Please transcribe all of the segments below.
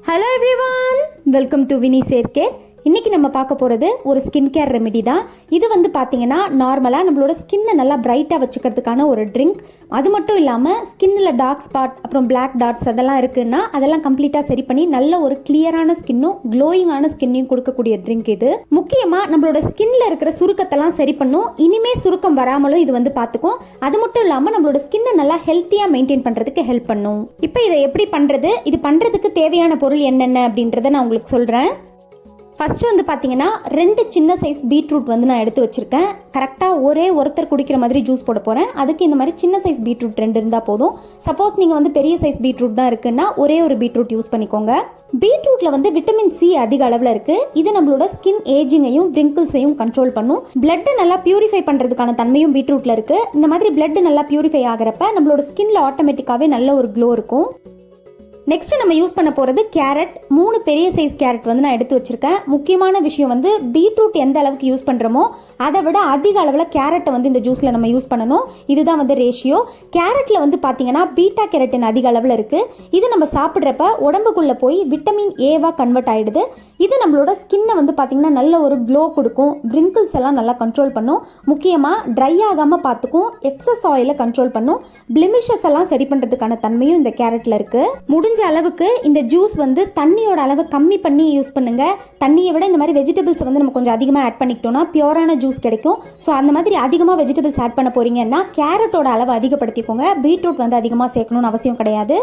Hello everyone, welcome to Vini சேர்க்கேர். இன்றைக்கி நம்ம பார்க்க போகிறது ஒரு ஸ்கின் கேர் ரெமெடி தான். இது வந்து பார்த்திங்கன்னா நார்மலாக நம்மளோட ஸ்கின்னை நல்லா பிரைட்டாக வச்சுக்கிறதுக்கான ஒரு ட்ரிங்க். அது மட்டும் இல்லாமல் ஸ்கின்னில் டார்க் ஸ்பாட் அப்புறம் பிளாக் டாட்ஸ் அதெல்லாம் இருக்குன்னா அதெல்லாம் கம்ப்ளீட்டாக சரி பண்ணி நல்ல ஒரு கிளியரான ஸ்கின்னும் க்ளோயிங்கான ஸ்கின்னையும் கொடுக்கக்கூடிய ட்ரிங்க் இது. முக்கியமாக நம்மளோட ஸ்கின்ல இருக்கிற சுருக்கத்தெல்லாம் சரி பண்ணும். இனிமே சுருக்கம் வராமலும் இது வந்து பார்த்துக்கும். அது மட்டும் இல்லாமல் நம்மளோட ஸ்கின்னை நல்லா ஹெல்த்தியாக மெயின்டைன் பண்ணுறதுக்கு ஹெல்ப் பண்ணும். இப்போ இதை எப்படி பண்ணுறது, இது பண்ணுறதுக்கு தேவையான பொருள் என்னென்ன அப்படின்றத நான் உங்களுக்கு சொல்கிறேன். ஃபஸ்ட்டு வந்து பார்த்தீங்கன்னா 2 சின்ன சைஸ் பீட்ரூட் வந்து நான் எடுத்து வச்சுருக்கேன். கரெக்டாக ஒருத்தர் குடிக்கிற மாதிரி ஜூஸ் போட போகிறேன். அதுக்கு இந்த மாதிரி சின்ன சைஸ் பீட்ரூட் 2 இருந்தால் போதும். சப்போஸ் நீங்கள் வந்து பெரிய சைஸ் பீட்ரூட் தான் இருக்குன்னா ஒரு பீட்ரூட் யூஸ் பண்ணிக்கோங்க. பீட்ரூட்டில் வந்து விட்டமின் சி அதிக அளவில் இருக்குது. இது நம்மளோட ஸ்கின் ஏஜிங்கையும் விரிங்கிள்ஸையும் கண்ட்ரோல் பண்ணும். பிளட்டை நல்லா பியூரிஃபை பண்ணுறதுக்கான தன்மையும் பீட்ரூட்டில் இருக்குது. இந்த மாதிரி பிளட் நல்லா பியூரிஃபை ஆகிறப்ப நம்மளோட ஸ்கின்ல ஆட்டோமேட்டிக்காகவே நல்ல ஒரு க்ளோ இருக்கும். நெக்ஸ்ட் நம்ம யூஸ் பண்ண போகிறது கேரட். 3 பெரிய சைஸ் கேரட் வந்து நான் எடுத்து வச்சிருக்கேன். முக்கியமான விஷயம் வந்து பீட்ரூட் எந்த அளவுக்கு யூஸ் பண்ணுறோமோ அதை விட அதிக அளவில் கேரட்டை வந்து இந்த ஜூஸில் நம்ம யூஸ் பண்ணணும். இதுதான் வந்து ரேஷியோ. கேரட்டில் வந்து பார்த்தீங்கன்னா பீட்டா கேரட்டின் அதிக அளவில் இருக்குது. இது நம்ம சாப்பிட்றப்ப உடம்புக்குள்ளே போய் விட்டமின் ஏவாக கன்வெர்ட் ஆகிடுது. இது நம்மளோட ஸ்கின்னை வந்து பார்த்தீங்கன்னா நல்ல ஒரு க்ளோ கொடுக்கும். பிரிங்கிள்ஸ் எல்லாம் நல்லா கண்ட்ரோல் பண்ணும். முக்கியமாக ட்ரை ஆகாமல் பார்த்துக்கும். எக்ஸஸ் ஆயிலை கண்ட்ரோல் பண்ணும். பிளிமிஷஸ் எல்லாம் சரி பண்ணுறதுக்கான தன்மையும் இந்த கேரட்டில் இருக்குது. முடிஞ்ச அளவுக்கு இந்த ஜூஸ் வந்து தண்ணியோட அளவு கம்மி பண்ணி யூஸ் பண்ணுங்க. தண்ணியை விட இந்த மாதிரி வெஜிடபிள்ஸ் வந்து நம்ம கொஞ்சம் அதிகமாக ஆட் பண்ணிக்கிட்டோம்னா பியூரான ஜூஸ் கிடைக்கும். ஸோ அந்த மாதிரி அதிகமாக வெஜிடபிள்ஸ் ஆட் பண்ண போறீங்கன்னா கேரட்டோட அளவு அதிகப்படுத்திக்கோங்க. பீட்ரூட் வந்து அதிகமாக சேர்க்கணும்னு அவசியம் கிடையாது.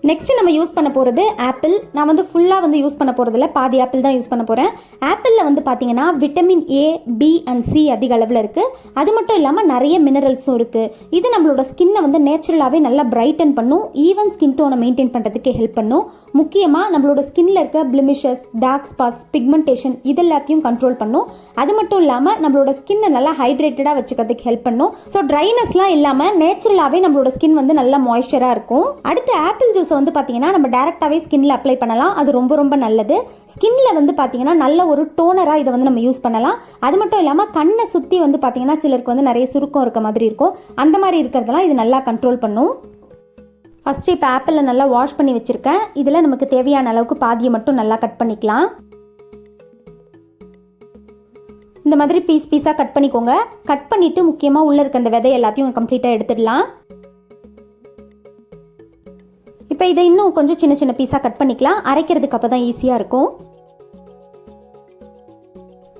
நெக்ஸ்ட் நம்ம யூஸ் பண்ண போகிறது ஆப்பிள். நான் வந்து ஃபுல்லாக வந்து யூஸ் பண்ண போகிறதில்ல, பாதி ஆப்பிள் தான் யூஸ் பண்ண போகிறேன். ஆப்பிளில் வந்து பார்த்தீங்கன்னா vitamin A, B and C அதிக அளவில் இருக்குது. அது மட்டும் இல்லாமல் நிறைய மினரல்ஸும் இருக்குது. இது நம்மளோட ஸ்கின்னை வந்து நேச்சுரலாகவே நல்லா பிரைட்டன் பண்ணும். ஈவன் ஸ்கின் டோனை மெயின்டைன் பண்ணுறதுக்கு ஹெல்ப் பண்ணும். முக்கியமாக நம்மளோட ஸ்கின்ல இருக்க பிளிமிஷஸ், டார்க் ஸ்பாட்ஸ், பிக்மெண்டேஷன் இது எல்லாத்தையும் கண்ட்ரோல் பண்ணும். அது மட்டும் இல்லாமல் நம்மளோட ஸ்கின்னை நல்லா ஹைட்ரேட்டடாக வச்சுக்கிறதுக்கு ஹெல்ப் பண்ணும். ஸோ ட்ரைனஸ்லாம் இல்லாமல் நேச்சுரலாகவே நம்மளோட ஸ்கின் வந்து நல்லா மாய்ஸ்சராக இருக்கும். அடுத்து ஆப்பிள் ஜூஸ் வந்து பார்த்தீங்கன்னா நம்ம டைரக்டாவே ஸ்கின்ல அப்ளை பண்ணலாம். அது ரொம்ப நல்லது. ஸ்கின்ல வந்து பார்த்தீங்கன்னா நல்ல ஒரு டோனரா இதை வந்து நம்ம யூஸ் பண்ணலாம். அது மட்டும் இல்லாமல் கண்ணை சுற்றி வந்து பார்த்தீங்கன்னா சிலருக்கு வந்து நிறைய சுருக்கம் இருக்க மாதிரி இருக்கும். அந்த மாதிரி இருக்கிறதெல்லாம் இது நல்லா கண்ட்ரோல் பண்ணும். ஃபர்ஸ்ட் இப்போ ஆப்பிளில் நல்லா வாஷ் பண்ணி வச்சிருக்கேன். இதில் நமக்கு தேவையான அளவுக்கு பாதியை மட்டும் நல்லா கட் பண்ணிக்கலாம். இந்த மாதிரி பீஸாக கட் பண்ணிக்கோங்க. கட் பண்ணிட்டு முக்கியமாக உள்ள இருக்க அந்த விதை எல்லாத்தையும் கம்ப்ளீட்டாக எடுத்துடலாம். இப்போ இதை இன்னும் கொஞ்சம் சின்ன பீஸாக கட் பண்ணிக்கலாம். அரைக்கிறதுக்கு அப்போ தான் ஈஸியாக இருக்கும்.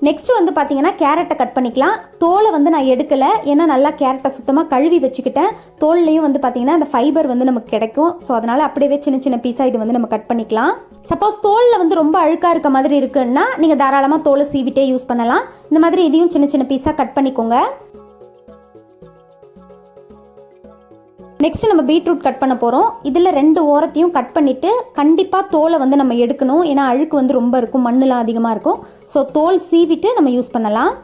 நெக்ஸ்ட் வந்து பார்த்தீங்கன்னா கேரட்டை கட் பண்ணிக்கலாம். தோலை வந்து நான் எடுக்கலை, ஏன்னா நல்லா கேரட்டை சுத்தமாக கழுவி வச்சுக்கிட்டேன். தோல்லையும் வந்து பார்த்தீங்கன்னா அந்த ஃபைபர் வந்து நமக்கு கிடைக்கும். ஸோ அதனால் அப்படியே சின்ன பீஸாக இது வந்து நம்ம கட் பண்ணிக்கலாம். சப்போஸ் தோலில் வந்து ரொம்ப அழுக்காக இருக்க மாதிரி இருக்குன்னா நீங்கள் தாராளமாக தோலை சீவிட்டே யூஸ் பண்ணலாம். இந்த மாதிரி இதையும் சின்ன பீஸாக கட் பண்ணிக்கோங்க. நெக்ஸ்ட் நம்ம பீட்ரூட் கட் பண்ண போகிறோம். இதில் 2 ஓரத்தையும் கட் பண்ணிவிட்டு கண்டிப்பாக தோலை வந்து நம்ம எடுக்கணும். ஏன்னா அழுக்கு வந்து ரொம்ப இருக்கும், மண்ணெலாம் அதிகமாக இருக்கும். ஸோ தோல் சீவிட்டு நம்ம யூஸ் பண்ணலாம்.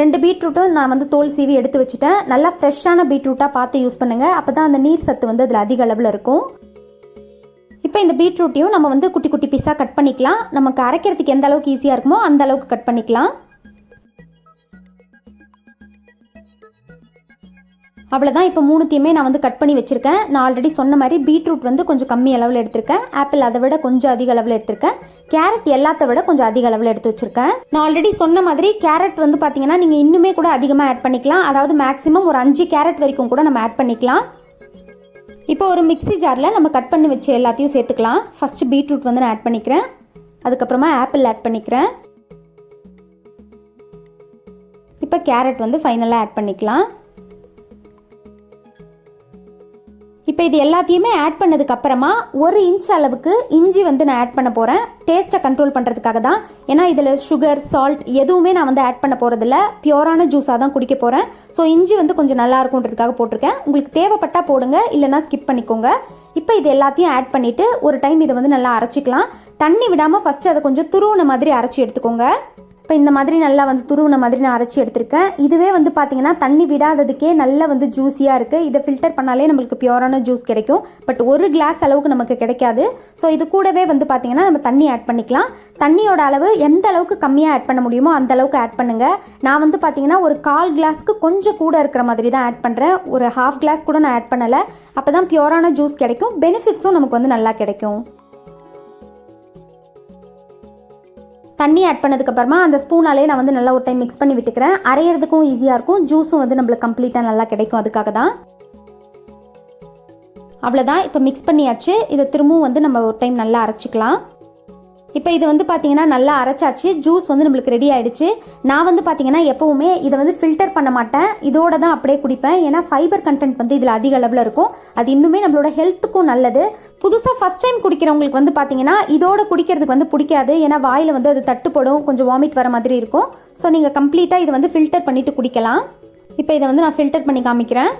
ரெண்டு பீட்ரூட்டும் நான் வந்து தோல் சீவி எடுத்து வச்சுட்டேன். நல்லா ஃப்ரெஷ்ஷான பீட்ரூட்டாக பார்த்து யூஸ் பண்ணுங்கள். அப்போ தான் அந்த நீர் சத்து வந்து அதில் அதிக அளவில் இருக்கும். இப்போ இந்த பீட்ரூட்டையும் நம்ம வந்து குட்டி பீஸாக கட் பண்ணிக்கலாம். நமக்கு அரைக்கிறதுக்கு எந்த அளவுக்கு ஈஸியாக இருக்குமோ அந்த அளவுக்கு கட் பண்ணிக்கலாம். அவ்வளோதான். இப்போ 3த்தையுமே நான் வந்து கட் பண்ணி வச்சுருக்கேன். நான் ஆல்ரெடி சொன்ன மாதிரி பீட்ரூட் வந்து கொஞ்சம் கம்மி அளவில் எடுத்திருக்கேன். ஆப்பிள் அதை விட கொஞ்சம் அதிக அளவில் எடுத்திருக்கேன். கேரட் எல்லாத்த விட கொஞ்சம் அதிக அளவில் எடுத்து வச்சுருக்கேன். நான் ஆல்ரெடி சொன்ன மாதிரி கேரட் வந்து பார்த்தீங்கன்னா நீங்கள் இன்னுமே கூட அதிகமாக ஆட் பண்ணிக்கலாம். அதாவது மேக்ஸிமம் ஒரு 5 கேரட் வரைக்கும் கூட நம்ம ஆட் பண்ணிக்கலாம். இப்போ ஒரு மிக்ஸி ஜாரில் நம்ம கட் பண்ணி வச்சு எல்லாத்தையும் சேர்த்துக்கலாம். ஃபஸ்ட்டு பீட்ரூட் வந்து நான் ஆட் பண்ணிக்கிறேன். அதுக்கப்புறமா ஆப்பிள் ஆட் பண்ணிக்கிறேன். இப்போ கேரட் வந்து ஃபைனலாக ஆட் பண்ணிக்கலாம். இப்போ இது எல்லாத்தையுமே ஆட் பண்ணதுக்கு அப்புறமா 1 இன்ச் அளவுக்கு இஞ்சி வந்து நான் ஆட் பண்ண போகிறேன். டேஸ்ட்டை கண்ட்ரோல் பண்ணுறதுக்காக தான். ஏன்னா இதில் சுகர், சால்ட் எதுவுமே நான் வந்து ஆட் பண்ண போகிறதில்ல. பியூரான ஜூஸாக தான் குடிக்க போகிறேன். ஸோ இஞ்சி வந்து கொஞ்சம் நல்லா இருக்குன்றதுக்காக போட்டிருக்கேன். உங்களுக்கு தேவைப்பட்டால் போடுங்க, இல்லைனா ஸ்கிப் பண்ணிக்கோங்க. இப்போ இது எல்லாத்தையும் ஆட் பண்ணிவிட்டு ஒரு டைம் இதை வந்து நல்லா அரைச்சிக்கலாம். தண்ணி விடாமல் ஃபஸ்ட்டு அதை கொஞ்சம் துருவுன மாதிரி அரைச்சி எடுத்துக்கோங்க. இப்போ இந்த மாதிரி நல்லா வந்து துருவின மாதிரி நான் அரைச்சி எடுத்திருக்கேன். இதுவே வந்து பார்த்தீங்கன்னா தண்ணி விடாததுக்கே நல்லா வந்து ஜூஸியாக இருக்குது. இதை ஃபில்டர் பண்ணாலே நம்மளுக்கு பியூரான ஜூஸ் கிடைக்கும். பட் ஒரு கிளாஸ் அளவுக்கு நமக்கு கிடைக்காது. ஸோ இது கூடவே வந்து பார்த்தீங்கன்னா நம்ம தண்ணி ஆட் பண்ணிக்கலாம். தண்ணியோட அளவு எந்த அளவுக்கு கம்மியாக ஆட் பண்ண முடியுமோ அந்த அளவுக்கு ஆட் பண்ணுங்கள். நான் வந்து பார்த்தீங்கன்னா ஒரு 1/4 கிளாஸ்க்கு கொஞ்சம் கூட இருக்கிற மாதிரி தான் ஆட் பண்ணுறேன். ஒரு 1/2 கிளாஸ் கூட நான் ஆட் பண்ணலை. அப்போ தான் பியூரான ஜூஸ் கிடைக்கும். பெனிஃபிட்ஸும் நமக்கு வந்து நல்லா கிடைக்கும். தண்ணி ஆட் பண்ணதுக்கப்புறமா அந்த ஸ்பூனாலே நான் வந்து நல்லா ஒரு டைம் மிக்ஸ் பண்ணி விட்டுக்கிறேன். அரையிறதுக்கும் ஈஸியாக இருக்கும், ஜூஸும் வந்து நம்மளுக்கு கம்ப்ளீட்டாக நல்லா கிடைக்கும். அதுக்காக தான். அவ்வளோதான், இப்போ மிக்ஸ் பண்ணியாச்சு. இதை திரும்பவும் வந்து நம்ம ஒரு டைம் நல்லா அரைச்சிக்கலாம். இப்போ இது வந்து பார்த்தீங்கன்னா நல்லா அரைச்சாச்சு. ஜூஸ் வந்து நம்மளுக்கு ரெடி ஆகிடுச்சு. நான் வந்து பார்த்தீங்கன்னா எப்போவுமே இதை வந்து ஃபில்டர் பண்ண மாட்டேன், இதோட தான் அப்படியே குடிப்பேன். ஏன்னா ஃபைபர் கண்டென்ட் வந்து இதில் அதிக அளவில் இருக்கும். அது இன்னுமே நம்மளோட ஹெல்த்துக்கும் நல்லது. புதுசாக ஃபஸ்ட் டைம் குடிக்கிறவங்களுக்கு வந்து பார்த்தீங்கன்னா இதோட குடிக்கிறதுக்கு வந்து பிடிக்காது. ஏன்னா வாயில் வந்து அது தட்டுப்படும், கொஞ்சம் வாமிட் வர மாதிரி இருக்கும். ஸோ நீங்கள் கம்ப்ளீட்டாக இதை வந்து ஃபில்டர் பண்ணிவிட்டு குடிக்கலாம். இப்போ இதை வந்து நான் ஃபில்டர் பண்ணி காமிக்கிறேன்.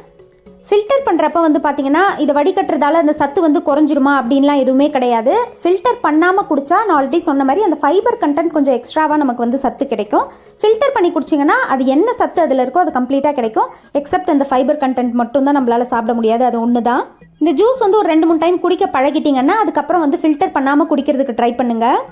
ஃபில்டர் பண்ணுறப்ப வந்து பார்த்தீங்கன்னா இதை வடிகட்டுறதால அந்த சத்து வந்து குறைஞ்சிருமா அப்படின்லாம் எதுவுமே கிடையாது. ஃபில்டர் பண்ணாமல் குடித்தா நான் ஆல்ரெடி சொன்ன மாதிரி அந்த ஃபைபர் கண்டென்ட் கொஞ்சம் எக்ஸ்ட்ராவாக நமக்கு வந்து சத்து கிடைக்கும். ஃபில்டர் பண்ணி குடிச்சிங்கன்னா அது என்ன சத்து அதில் இருக்கோ அது கம்ப்ளீட்டாக கிடைக்கும். எக்ஸப்ட் அந்த ஃபைபர் கண்டென்ட் மட்டும் தான் நம்மளால் சாப்பிட முடியாது, அது ஒன்று தான். இந்த ஜூஸ் வந்து ஒரு 2-3 டைம் குடிக்க பழகிட்டிங்கன்னா அதுக்கப்புறம் வந்து ஃபில்டர் பண்ணாமல் குடிக்கிறதுக்கு ட்ரை பண்ணுங்கள்.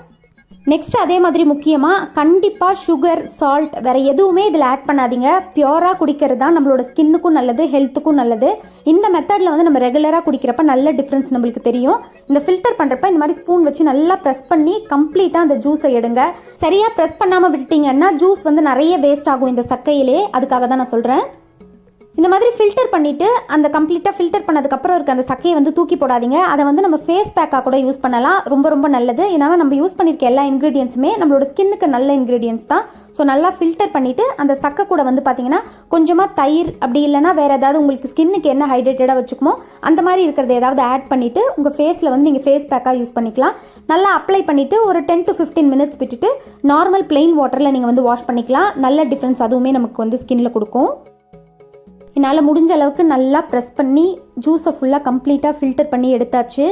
நெக்ஸ்ட் அதே மாதிரி முக்கியமாக கண்டிப்பாக சுகர், சால்ட் வேறு எதுவுமே இதில் ஆட் பண்ணாதீங்க. பியூராக குடிக்கிறது தான் நம்மளோட ஸ்கின்னுக்கும் நல்லது, ஹெல்த்துக்கும் நல்லது. இந்த மெத்தடில் வந்து நம்ம ரெகுலராக குடிக்கிறப்ப நல்ல டிஃப்ரென்ஸ் நம்மளுக்கு தெரியும். இந்த ஃபில்டர் பண்ணுறப்ப இந்த மாதிரி ஸ்பூன் வச்சு நல்லா ப்ரெஸ் பண்ணி கம்ப்ளீட்டாக அந்த ஜூஸை எடுங்க. சரியாக ப்ரெஸ் பண்ணாமல் விட்டீங்கன்னா ஜூஸ் வந்து நிறைய வேஸ்ட் ஆகும் இந்த சக்கையிலே. அதுக்காக தான் நான் சொல்கிறேன். இந்த மாதிரி ஃபில்டர் பண்ணிவிட்டு அந்த கம்ப்ளீட்டாக ஃபில்டர் பண்ணதுக்கப்புறம் இருக்க அந்த சக்கையை வந்து தூக்கி போடாதீங்க. அதை வந்து நம்ம ஃபேஸ் பேக்காக கூட யூஸ் பண்ணலாம். ரொம்ப ரொம்ப நல்லது. ஏன்னா நம்ம யூஸ் பண்ணியிருக்க எல்லா இன்க்ரீடியன்ஸுமே நம்மளோட ஸ்கின்னுக்கு நல்ல இன்க்ரீடியன்ஸ் தான். ஸோ நல்லா ஃபில்டர் பண்ணிவிட்டு அந்த சக்கை கூட வந்து பார்த்தீங்கன்னா கொஞ்சமாக தயிர், அப்படி இல்லைனா வேறு ஏதாவது உங்களுக்கு ஸ்கின்னுக்கு என்ன ஹைட்ரேட்டடாக வச்சுக்குமோ அந்த மாதிரி இருக்கிறத ஏதாவது ஆட் பண்ணிவிட்டு உங்கள் ஃபேஸில் வந்து நீங்கள் ஃபேஸ் பேக்காக யூஸ் பண்ணிக்கலாம். நல்லா அப்ளை பண்ணிவிட்டு ஒரு 10 to 15 மினிட்ஸ் விட்டுட்டு நார்மல் பிளெயின் வாட்டரில் நீங்கள் வந்து வாஷ் பண்ணிக்கலாம். நல்ல டிஃப்ரென்ஸ் அதுவுமே நமக்கு வந்து ஸ்கின்னில் கொடுக்கும். என்னால் முடிஞ்ச அளவுக்கு நல்லா ப்ரெஸ் பண்ணி ஜூஸை ஃபுல்லாக கம்ப்ளீட்டாக ஃபில்டர் பண்ணி எடுத்தாச்சு.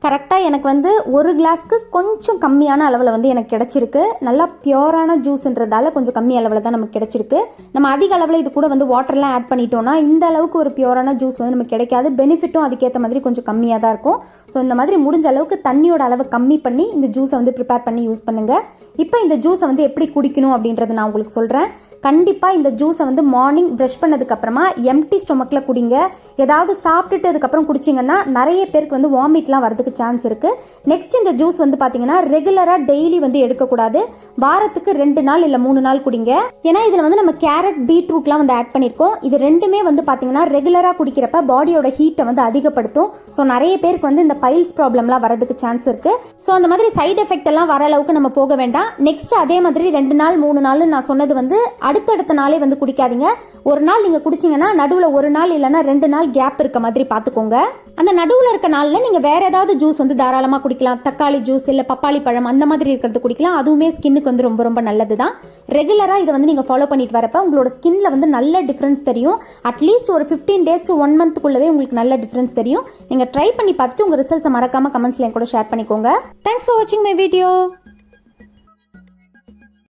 கரெக்டாக எனக்கு வந்து ஒரு கிளாஸ்க்கு கொஞ்சம் கம்மியான அளவில் வந்து எனக்கு கிடச்சிருக்கு. நல்லா பியூரான ஜூஸ்ன்றதால கொஞ்சம் கம்மி அளவில் தான் நமக்கு கிடச்சிருக்கு. நம்ம அதிக அளவில் இது கூட வந்து வாட்டர்லாம் ஆட் பண்ணிட்டோம்னா இந்த அளவுக்கு ஒரு பியூரான ஜூஸ் வந்து நமக்கு கிடைக்காது. பெனிஃபிட்டும் அதுக்கேற்ற மாதிரி கொஞ்சம் கம்மியாக தான் இருக்கும். ஸோ இந்த மாதிரி முடிஞ்ச அளவுக்கு தண்ணியோட அளவு கம்மி பண்ணி இந்த ஜூஸை வந்து ப்ரிப்பேர் பண்ணி யூஸ் பண்ணுங்கள். இப்போ இந்த ஜூஸை வந்து எப்படி குடிக்கணும் அப்படின்றத நான் உங்களுக்கு சொல்கிறேன். கண்டிப்பாக இந்த ஜூஸை வந்து மார்னிங் ப்ரஷ் பண்ணதுக்கப்புறமா எம்டி ஸ்டொமக்கில் குடிங்க. ஏதாவது சாப்பிட்டுட்டு அதுக்கப்புறம் குடிச்சிங்கன்னா நிறைய பேருக்கு வந்து வாமிட்லாம் வரதுக்கு சான்ஸ் இருக்குது. நெக்ஸ்ட் இந்த ஜூஸ் வந்து பார்த்தீங்கன்னா ரெகுலராக டெய்லி வந்து எடுக்கக்கூடாது. வாரத்துக்கு 2 நாள் இல்லை 3 நாள் குடிங்க. ஏன்னா இதில் வந்து நம்ம கேரட், பீட்ரூட்லாம் வந்து ஆட் பண்ணியிருக்கோம். இது ரெண்டுமே வந்து பார்த்தீங்கன்னா ரெகுலராக குடிக்கிறப்ப பாடியோட ஹீட்டை வந்து அதிகப்படுத்தும். ஸோ நிறைய பேருக்கு வந்து இந்த பைல்ஸ் ப்ராப்ளம்லாம் வரதுக்கு சான்ஸ் இருக்குது. ஸோ அந்த மாதிரி சைடு எஃபெக்ட் எல்லாம் வர அளவுக்கு நம்ம போக வேண்டாம். நெக்ஸ்ட் அதே மாதிரி 2 நாள் 3 நாள் நான் சொன்னது வந்து அடுத்தடுத்த நாளே வந்து குடிக்காதீங்க. ஒரு நாள் நீங்கள் குடிச்சிங்கன்னா நடுவில் 1 நாள் இல்லைன்னா 2 நாள் கேப் இருக்க மாதிரி பார்த்துக்கோங்க. அந்த நடுவில் இருக்க நாளில் நீங்கள் வேறு ஏதாவது ஜூஸ் வந்து தாராளமாக குடிக்கலாம். தக்காளி ஜூஸ் இல்லை பப்பாளி பழம் அந்த மாதிரி இருக்கிறது குடிக்கலாம். அதுவுமே ஸ்கின்னுக்கு வந்து ரொம்ப ரொம்ப நல்லது தான். ரெகுலராக இதை வந்து நீங்கள் ஃபாலோ பண்ணிட்டு வரப்போ உங்களோட ஸ்கின்ல வந்து நல்ல டிஃப்ரென்ஸ் தெரியும். அட்லீஸ்ட் ஒரு 15 days to 1 monthக்குள்ளவே உங்களுக்கு நல்ல டிஃப்ரென்ஸ் தெரியும். நீங்கள் ட்ரை பண்ணி பார்த்துட்டு உங்கள் ரிசல்ட்ஸை மறக்காமல் கமெண்ட்ஸில் என் கூட ஷேர் பண்ணிக்கோங்க. தேங்க்ஸ் ஃபார் வாட்சிங் மை வீடியோ.